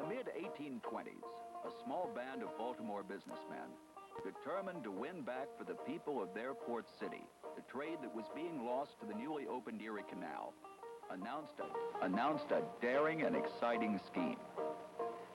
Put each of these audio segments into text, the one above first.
the mid-1820s, a small band of Baltimore businessmen, determined to win back for the people of their port city the trade that was being lost to the newly opened Erie Canal, announced a daring and exciting scheme.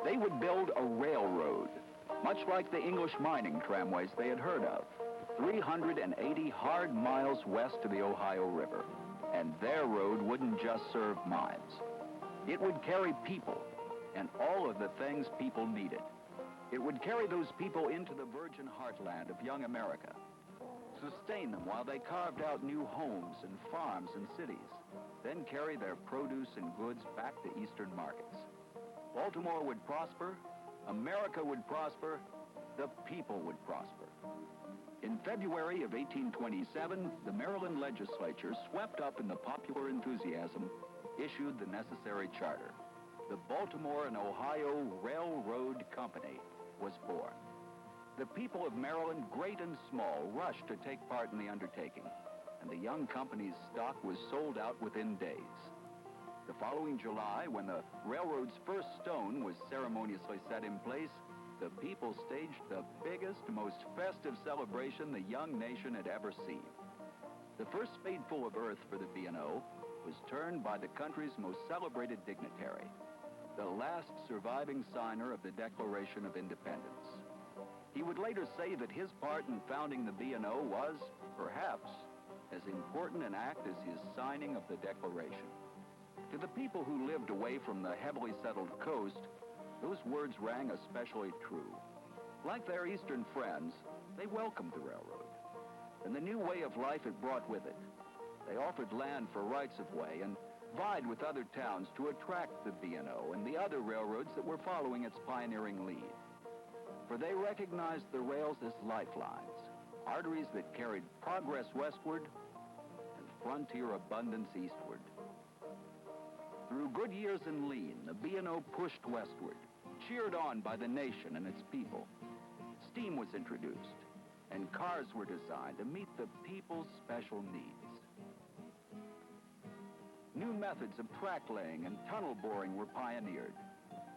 They would build a railroad, much like the English mining tramways they had heard of, 380 hard miles west of the Ohio River. And their road wouldn't just serve mines. It would carry people and all of the things people needed. It would carry those people into the virgin heartland of young America, sustain them while they carved out new homes and farms and cities, then carry their produce and goods back to eastern markets. Baltimore would prosper, America would prosper, the people would prosper. In February of 1827, the Maryland legislature, swept up in the popular enthusiasm, issued the necessary charter. The Baltimore and Ohio Railroad Company was born. The people of Maryland, great and small, rushed to take part in the undertaking, and the young company's stock was sold out within days. The following July, when the railroad's first stone was ceremoniously set in place, the people staged the biggest, most festive celebration the young nation had ever seen. The first spadeful of earth for the B&O was turned by the country's most celebrated dignitary, the last surviving signer of the Declaration of Independence. He would later say that his part in founding the B&O was, perhaps, as important an act as his signing of the Declaration. To the people who lived away from the heavily settled coast, those words rang especially true. Like their eastern friends, they welcomed the railroad and the new way of life it brought with it. They offered land for rights-of-way and vied with other towns to attract the B&O and the other railroads that were following its pioneering lead. For they recognized the rails as lifelines, arteries that carried progress westward and frontier abundance eastward. Through good years and lean, the B&O pushed westward, cheered on by the nation and its people. Steam was introduced, and cars were designed to meet the people's special needs. New methods of track laying and tunnel boring were pioneered.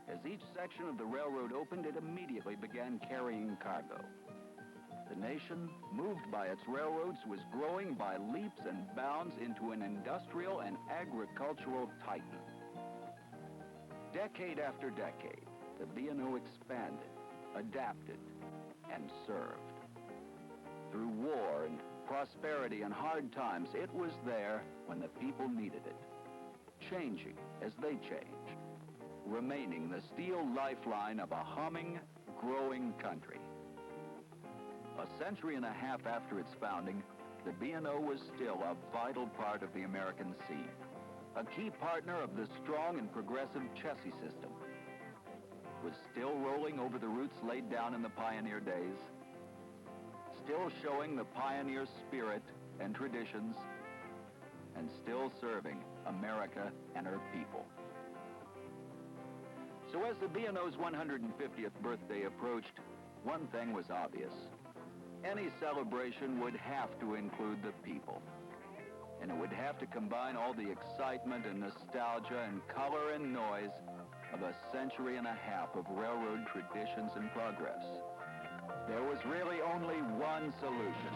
As each section of the railroad opened, it immediately began carrying cargo. The nation, moved by its railroads, was growing by leaps and bounds into an industrial and agricultural titan. Decade after decade, the B&O expanded, adapted, and served. Through war and prosperity and hard times, it was there when the people needed it, changing as they changed, remaining the steel lifeline of a humming, growing country. A century and a half after its founding, the B&O was still a vital part of the American scene, a key partner of the strong and progressive Chessie system. It was still rolling over the roots laid down in the pioneer days, still showing the pioneer spirit and traditions, and still serving America and her people. So as the B&O's 150th birthday approached, one thing was obvious. Any celebration would have to include the people. And it would have to combine all the excitement and nostalgia and color and noise of a century and a half of railroad traditions and progress. There was really only one solution.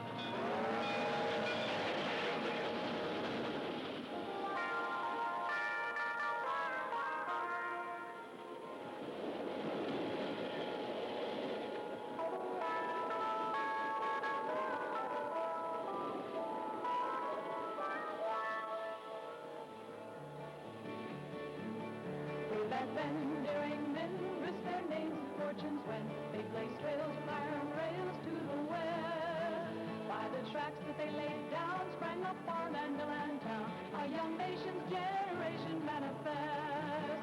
Daring men risk their names and fortunes when they place trails with iron rails to the west. By the tracks that they laid down sprang up farm and mill and town, our young nation's generation manifest.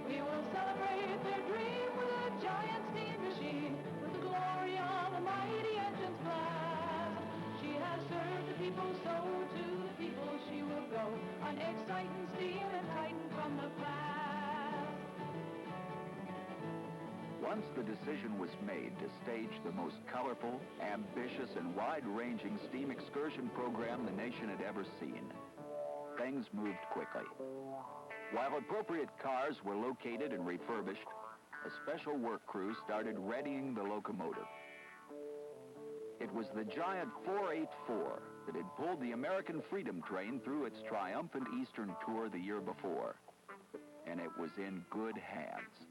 We will celebrate their dream with a giant steam machine, with the glory of a mighty engine's blast. She has served the people, so to the people she will go, an exciting steam and titan from the past. Once the decision was made to stage the most colorful, ambitious, and wide-ranging steam excursion program the nation had ever seen, things moved quickly. While appropriate cars were located and refurbished, a special work crew started readying the locomotive. It was the giant 484 that had pulled the American Freedom Train through its triumphant Eastern tour the year before, and it was in good hands.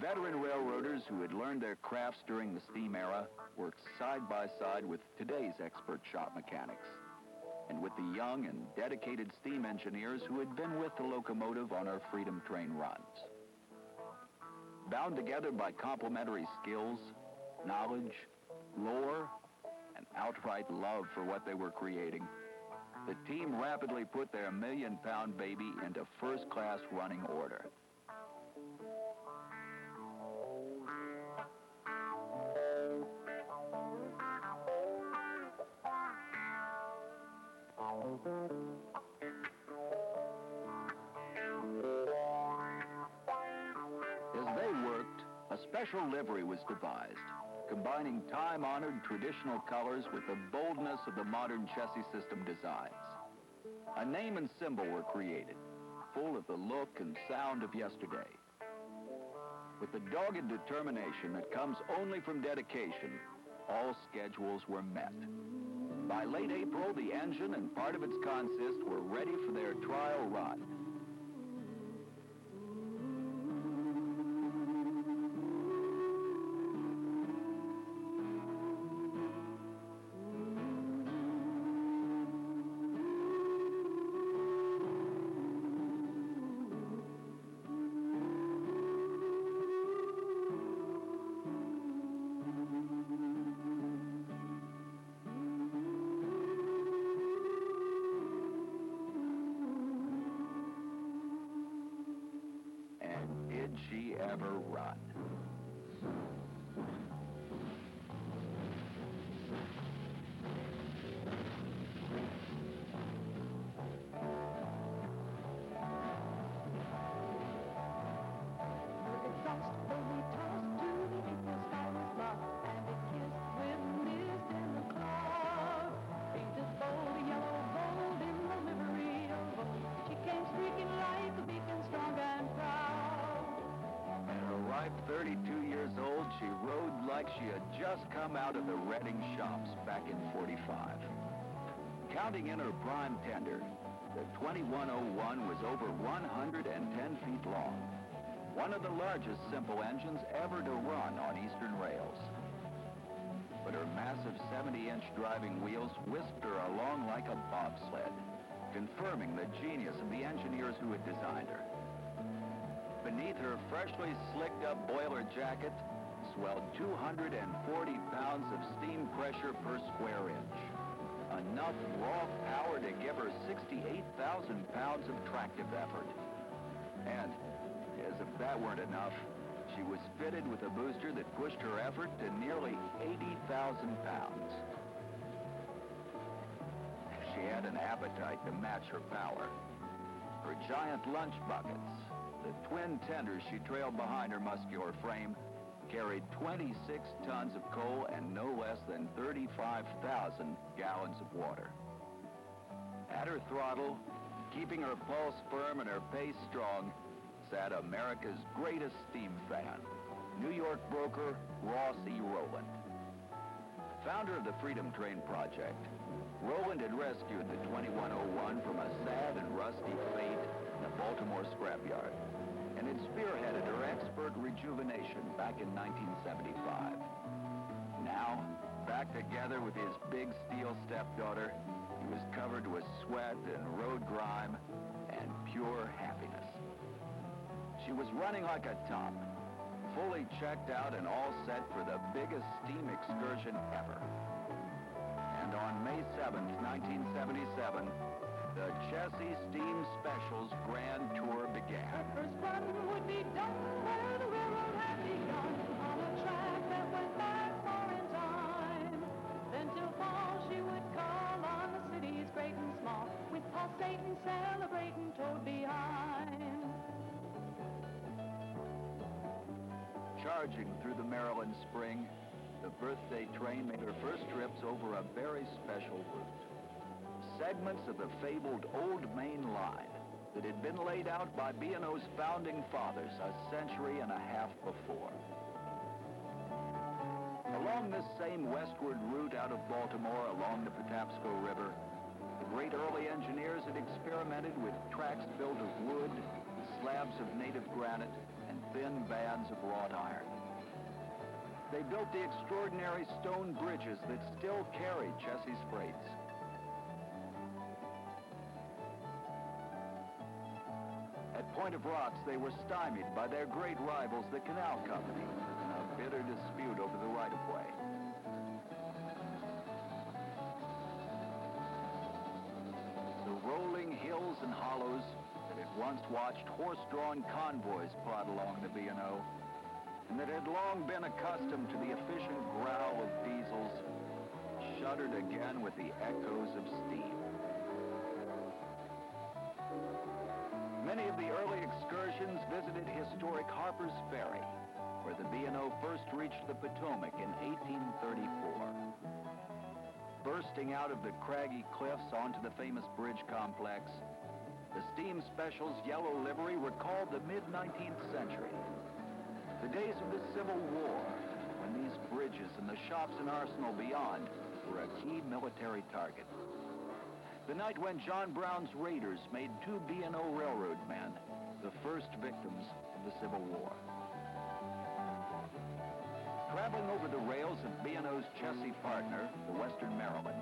Veteran railroaders who had learned their crafts during the steam era worked side by side with today's expert shop mechanics, and with the young and dedicated steam engineers who had been with the locomotive on our Freedom Train runs. Bound together by complementary skills, knowledge, lore, and outright love for what they were creating, the team rapidly put their million-pound baby into first-class running order. As they worked, a special livery was devised, combining time-honored traditional colors with the boldness of the modern Chessie system designs. A name and symbol were created, full of the look and sound of yesterday. With the dogged determination that comes only from dedication, all schedules were met. By late April, the engine and part of its consist were ready for their trial run. Did she ever run? At 32 years old, she rode like she had just come out of the Reading shops back in '45. Counting in her prime tender, the 2101 was over 110 feet long, one of the largest simple engines ever to run on Eastern rails. But her massive 70-inch driving wheels whisked her along like a bobsled, confirming the genius of the engineers who had designed her. Beneath her freshly slicked-up boiler jacket swelled 240 pounds of steam pressure per square inch. Enough raw power to give her 68,000 pounds of tractive effort. And, as if that weren't enough, she was fitted with a booster that pushed her effort to nearly 80,000 pounds. She had an appetite to match her power. Her giant lunch buckets, the twin tenders she trailed behind her muscular frame, carried 26 tons of coal and no less than 35,000 gallons of water. At her throttle, keeping her pulse firm and her pace strong, sat America's greatest steam fan, New York broker Ross E. Rowland. Founder of the Freedom Train Project, Rowland had rescued the 2101 from a sad and rusty fate in a Baltimore scrapyard, and had spearheaded her expert rejuvenation back in 1975. Now, back together with his big steel stepdaughter, he was covered with sweat and road grime and pure happiness. She was running like a top, fully checked out and all set for the biggest steam excursion ever. And on May 7th, 1977, the Chessie Steam Specials Grand Tour began. Her first run would be done where the railroad had begun, on a track that went back far in time. Then till fall she would call on the cities great and small, with pulsating, celebrating towed behind. Charging through the Maryland spring, the birthday train made her first trips over a very special route. Segments of the fabled Old Main Line, that had been laid out by B&O's founding fathers a century and a half before. Along this same westward route out of Baltimore along the Patapsco River, the great early engineers had experimented with tracks built of wood, slabs of native granite, and thin bands of wrought iron. They built the extraordinary stone bridges that still carry Chessie's freights. At Point of Rocks, they were stymied by their great rivals, the Canal Company, in a bitter dispute over the right-of-way. The rolling hills and hollows that had once watched horse-drawn convoys plod along the B&O, and that had long been accustomed to the efficient growl of diesels, shuddered again with the echoes of steam. Many of the early excursions visited historic Harper's Ferry, where the B&O first reached the Potomac in 1834. Bursting out of the craggy cliffs onto the famous bridge complex, the steam special's yellow livery recalled the mid-19th century. The days of the Civil War, when these bridges and the shops and arsenal beyond were a key military target. The night when John Brown's raiders made two B&O railroad men the first victims of the Civil War. Traveling over the rails of B&O's Chessie partner, the Western Maryland,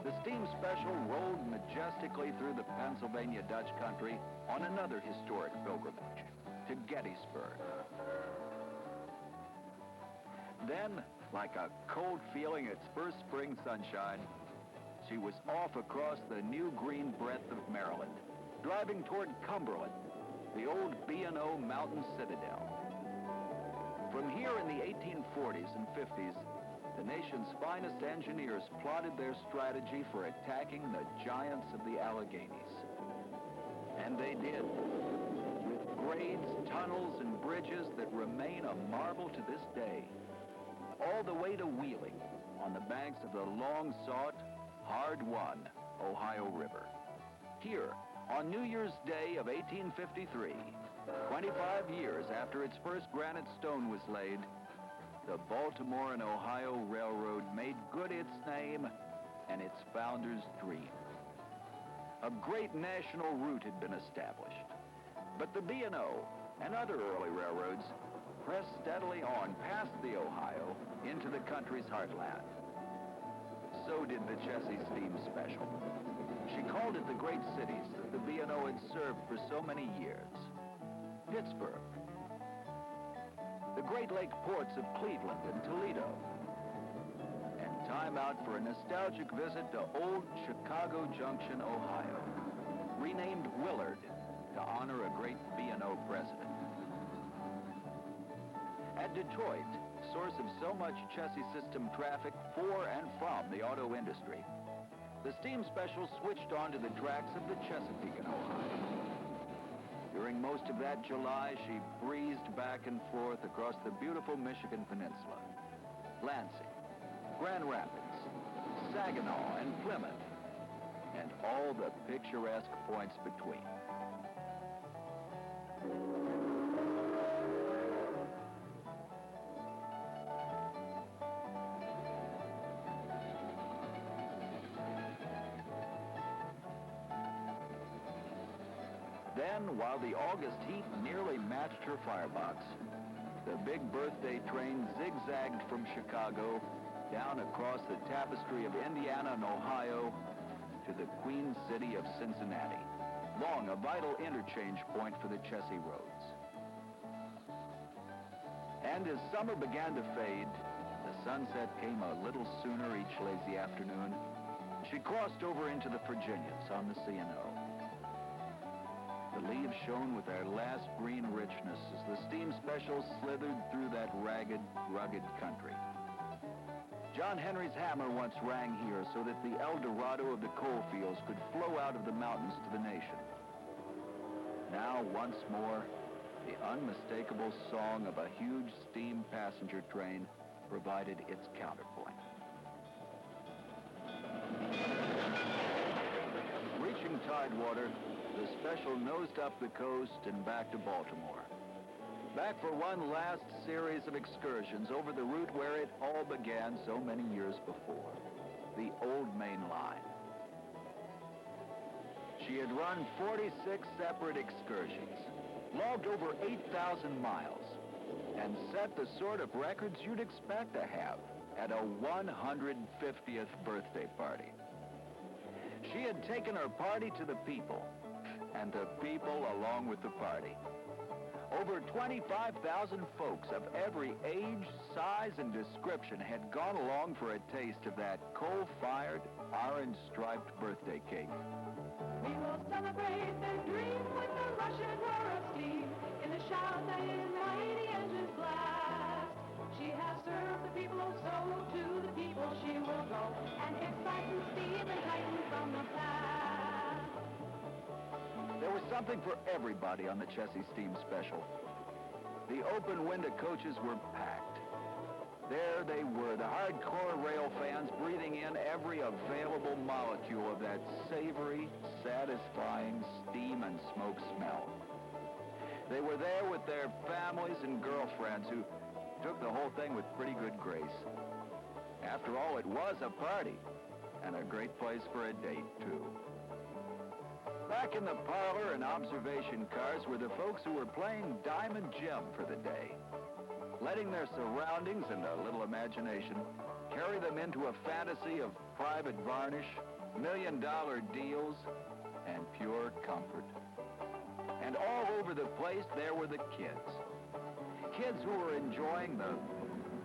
the steam special rolled majestically through the Pennsylvania Dutch country on another historic pilgrimage, to Gettysburg. Then, like a cold feeling at first spring sunshine, she was off across the new green breadth of Maryland, driving toward Cumberland, the old B&O mountain citadel. From here in the 1840s and 50s, the nation's finest engineers plotted their strategy for attacking the giants of the Alleghenies. And they did, with grades, tunnels, and bridges that remain a marvel to this day, all the way to Wheeling, on the banks of the long-sought, hard-won Ohio River. Here, on New Year's Day of 1853, 25 years after its first granite stone was laid, the Baltimore and Ohio Railroad made good its name and its founder's dream. A great national route had been established, but the B&O and other early railroads pressed steadily on past the Ohio into the country's heartland. So did the Chessie Steam Special. She called it the great cities that the B&O had served for so many years. Pittsburgh, the Great Lake ports of Cleveland and Toledo, and time out for a nostalgic visit to old Chicago Junction, Ohio, renamed Willard to honor a great B&O president. At Detroit, source of so much Chessie system traffic for and from the auto industry, the steam special switched onto the tracks of the Chesapeake in Ohio. During most of that July, she breezed back and forth across the beautiful Michigan Peninsula, Lansing, Grand Rapids, Saginaw, and Plymouth, and all the picturesque points between. Then, while the August heat nearly matched her firebox, the big birthday train zigzagged from Chicago down across the tapestry of Indiana and Ohio to the Queen City of Cincinnati, long a vital interchange point for the Chessie roads. And as summer began to fade, the sunset came a little sooner each lazy afternoon. She crossed over into the Virginias on the C&O. The leaves shone with their last green richness as the steam special slithered through that ragged, rugged country. John Henry's hammer once rang here so that the El Dorado of the coal fields could flow out of the mountains to the nation. Now, once more, the unmistakable song of a huge steam passenger train provided its counterpoint. Reaching Tidewater, the special nosed up the coast and back to Baltimore. Back for one last series of excursions over the route where it all began so many years before, the old main line. She had run 46 separate excursions, logged over 8,000 miles, and set the sort of records you'd expect to have at a 150th birthday party. She had taken her party to the people, and the people along with the party. Over 25,000 folks of every age, size, and description had gone along for a taste of that coal-fired, orange-striped birthday cake. We will celebrate their dream with the rush and roar of steam in the shout that is mighty engines blast. She has served the people, so to the people she will go and excite and steam and tighten from the past. There was something for everybody on the Chessie Steam Special. The open window coaches were packed. There they were, the hardcore rail fans breathing in every available molecule of that savory, satisfying steam and smoke smell. They were there with their families and girlfriends who took the whole thing with pretty good grace. After all, it was a party, and a great place for a date, too. Back in the parlor and observation cars were the folks who were playing Diamond Jim for the day, letting their surroundings and a little imagination carry them into a fantasy of private varnish, million-dollar deals, and pure comfort. And all over the place, there were the kids. Kids who were enjoying the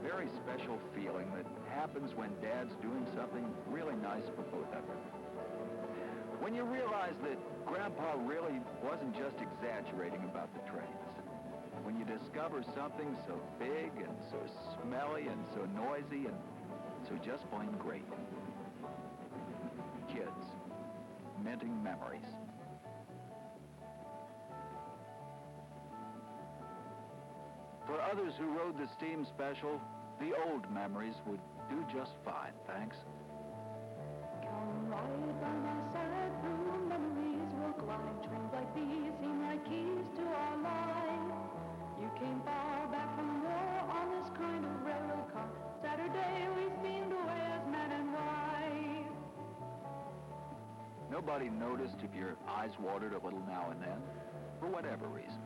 very special feeling that happens when Dad's doing something really nice for both of them. When you realize that Grandpa really wasn't just exaggerating about the trains. When you discover something so big and so smelly and so noisy and so just plain great. Kids, minting memories. For others who rode the Steam Special, the old memories would do just fine, thanks. Come ride by my side, through memories will glide. Trains like these seem like keys to our life. You came far back from war on this kind of railroad car. Saturday we steamed away as man and wife. Nobody noticed if your eyes watered a little now and then, for whatever reason.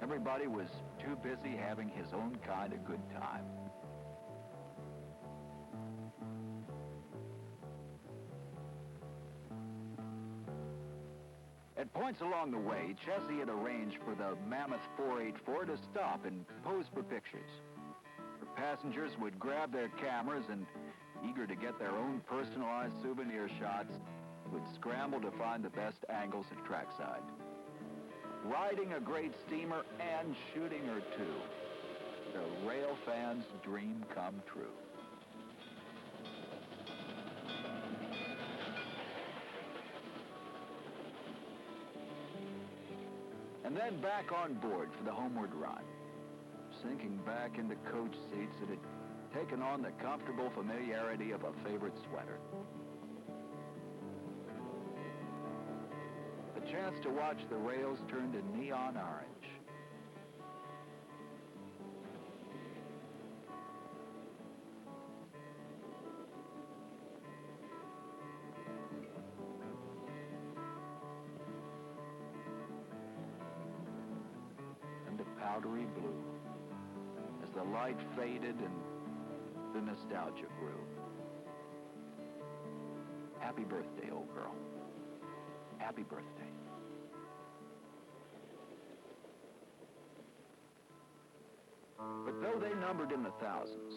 Everybody was too busy having his own kind of good time. At points along the way, Chessie had arranged for the Mammoth 484 to stop and pose for pictures. Her passengers would grab their cameras and, eager to get their own personalized souvenir shots, would scramble to find the best angles at trackside. Riding a great steamer and shooting her too. The rail fan's dream come true. And then back on board for the homeward run, sinking back into coach seats that had taken on the comfortable familiarity of a favorite sweater. A chance to watch the rails turn to neon orange. Powdery blue as the light faded and the nostalgia grew. Happy birthday, old girl. Happy birthday. But though they numbered in the thousands,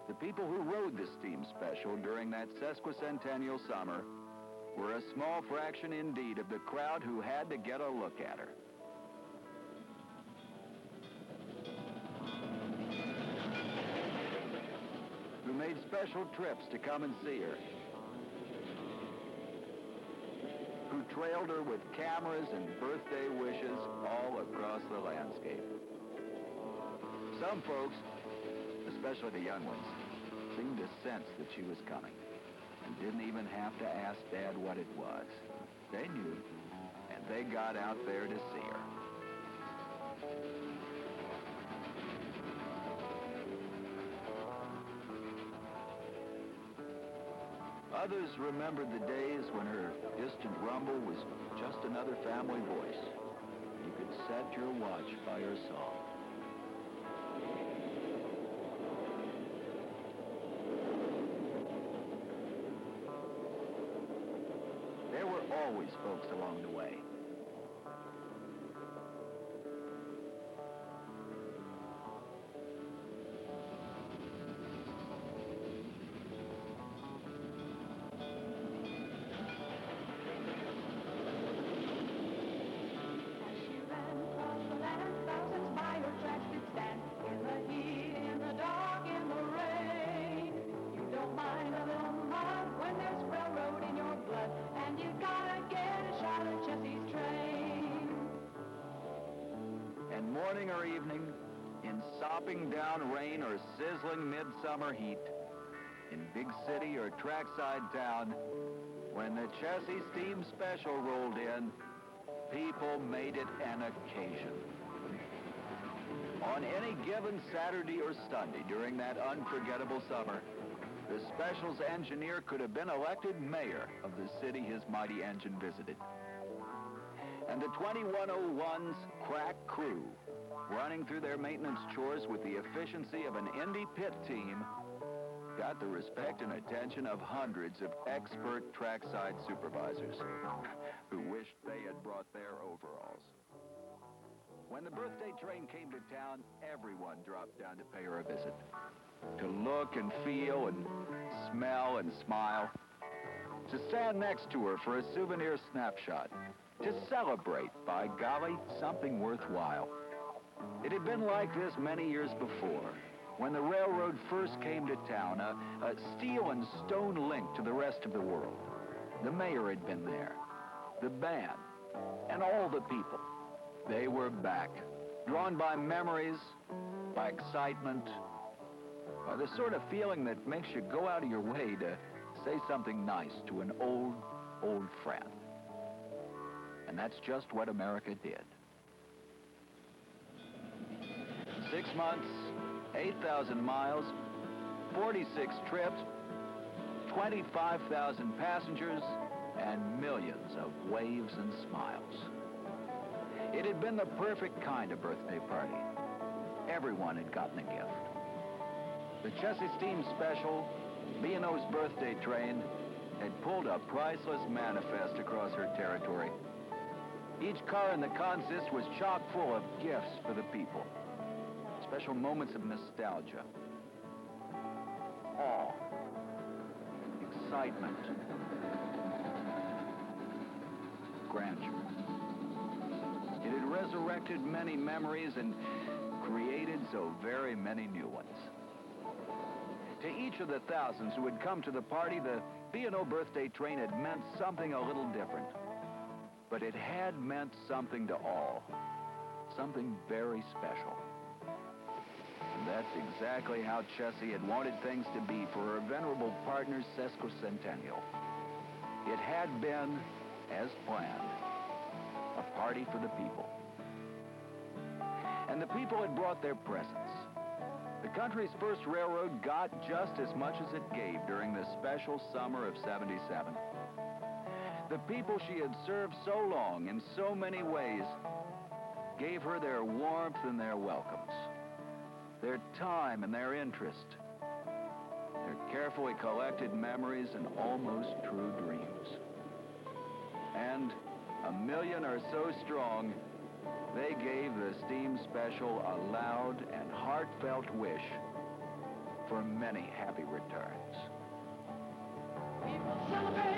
the people who rode the Steam Special during that sesquicentennial summer were a small fraction indeed of the crowd who had to get a look at her. Who made special trips to come and see her. Who trailed her with cameras and birthday wishes all across the landscape. Some folks, especially the young ones, seemed to sense that she was coming and didn't even have to ask Dad what it was. They knew. they got out there to see her. Others remembered the days when her distant rumble was just another family voice. You could set your watch by her song. There were always folks along the way. Morning or evening, in sopping down rain or sizzling midsummer heat, in big city or trackside town, when the Chessie Steam Special rolled in, people made it an occasion. On any given Saturday or Sunday during that unforgettable summer, the Special's engineer could have been elected mayor of the city his mighty engine visited. And the 2101's crack crew, running through their maintenance chores with the efficiency of an Indy pit team, got the respect and attention of hundreds of expert trackside supervisors who wished they had brought their overalls. When the birthday train came to town, everyone dropped down to pay her a visit, to look and feel and smell and smile, to stand next to her for a souvenir snapshot, to celebrate, by golly, something worthwhile. It had been like this many years before, when the railroad first came to town, a steel and stone link to the rest of the world. The mayor had been there, the band, and all the people. They were back, drawn by memories, by excitement, by the sort of feeling that makes you go out of your way to say something nice to an old, old friend. And that's just what America did. 6 months, 8,000 miles, 46 trips, 25,000 passengers, and millions of waves and smiles. It had been the perfect kind of birthday party. Everyone had gotten a gift. The Chessie Steam Special, B&O's birthday train, had pulled a priceless manifest across her territory. Each car in the consist was chock full of gifts for the people. Special moments of nostalgia, awe, excitement, grandeur. It had resurrected many memories and created so very many new ones. To each of the thousands who had come to the party, the B&O birthday train had meant something a little different. But it had meant something to all, something very special. And that's exactly how Chessie had wanted things to be for her venerable partner's sesquicentennial. It had been, as planned, a party for the people. And the people had brought their presents. The country's first railroad got just as much as it gave during the special summer of '77. The people she had served so long in so many ways gave her their warmth and their welcomes, their time and their interest, their carefully collected memories and almost true dreams. And, a million or so strong, they gave the Steam Special a loud and heartfelt wish for many happy returns. We will celebrate.